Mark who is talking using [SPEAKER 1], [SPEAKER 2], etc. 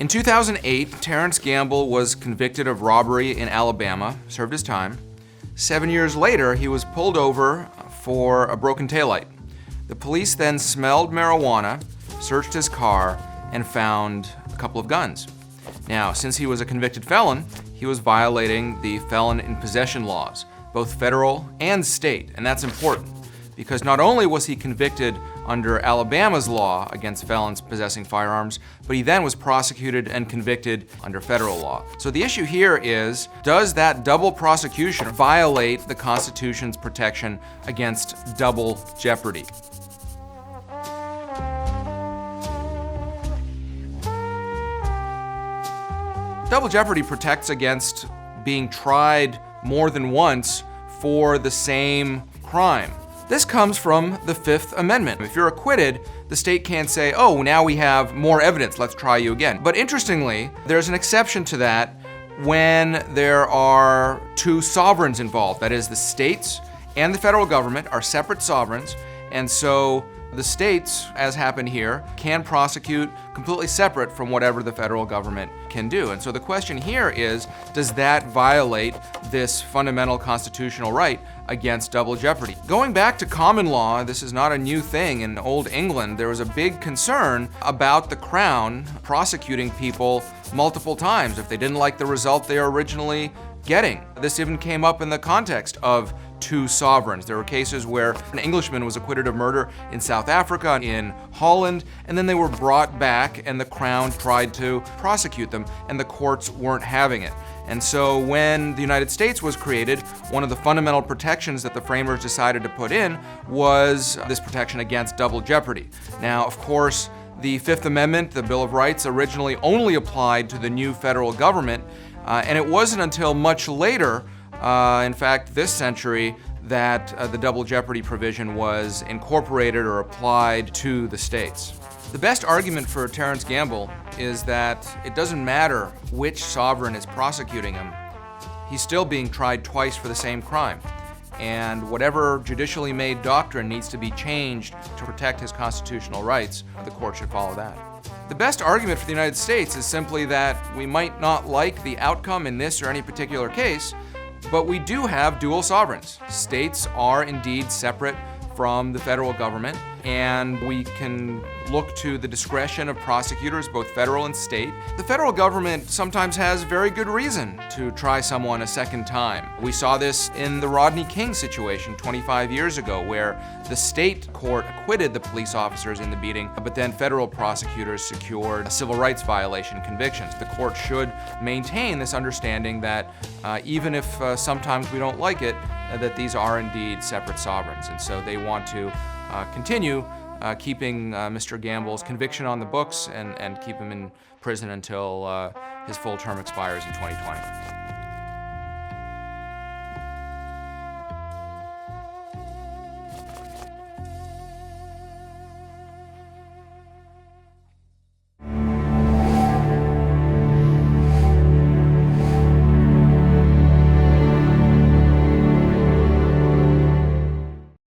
[SPEAKER 1] In 2008, Terance Gamble was convicted of robbery in Alabama, served his time. 7 years later, he was pulled over for a broken taillight. The police then smelled marijuana, searched his car, and found a couple of guns. Now, since he was a convicted felon, he was violating the felon in possession laws, both federal and state, and that's important because not only was he convicted under Alabama's law against felons possessing firearms, but he then was prosecuted and convicted under federal law. So the issue here is, does that double prosecution violate the Constitution's protection against double jeopardy? Double jeopardy protects against being tried more than once for the same crime. This comes from the Fifth Amendment. If you're acquitted, the state can't say, oh, now we have more evidence, let's try you again. But interestingly, there's an exception to that when there are two sovereigns involved. That is, the states and the federal government are separate sovereigns, and so the states, as happened here, can prosecute completely separate from whatever the federal government can do. And so the question here is, does that violate this fundamental constitutional right against double jeopardy? Going back to common law, this is not a new thing. In Old England, there was a big concern about the crown prosecuting people multiple times if they didn't like the result they were originally getting. This even came up in the context of two sovereigns. There were cases where an Englishman was acquitted of murder in South Africa, in Holland, and then they were brought back and the crown tried to prosecute them and the courts weren't having it. And so when the United States was created, one of the fundamental protections that the framers decided to put in was this protection against double jeopardy. Now, of course, the Fifth Amendment, the Bill of Rights, originally only applied to the new federal government, and it wasn't until much later, in fact, this century, that the double jeopardy provision was incorporated or applied to the states. The best argument for Terance Gamble is that it doesn't matter which sovereign is prosecuting him, he's still being tried twice for the same crime. And whatever judicially made doctrine needs to be changed to protect his constitutional rights, the court should follow that. The best argument for the United States is simply that we might not like the outcome in this or any particular case, but we do have dual sovereigns. States are indeed separate from the federal government, and we can look to the discretion of prosecutors, both federal and state. The federal government sometimes has very good reason to try someone a second time. We saw this in the Rodney King situation 25 years ago, where the state court acquitted the police officers in the beating, but then federal prosecutors secured a civil rights violation convictions. The court should maintain this understanding that even if sometimes we don't like it, that these are indeed separate sovereigns. And so they want to continue keeping Mr. Gamble's conviction on the books and keep him in prison until his full term expires in 2020.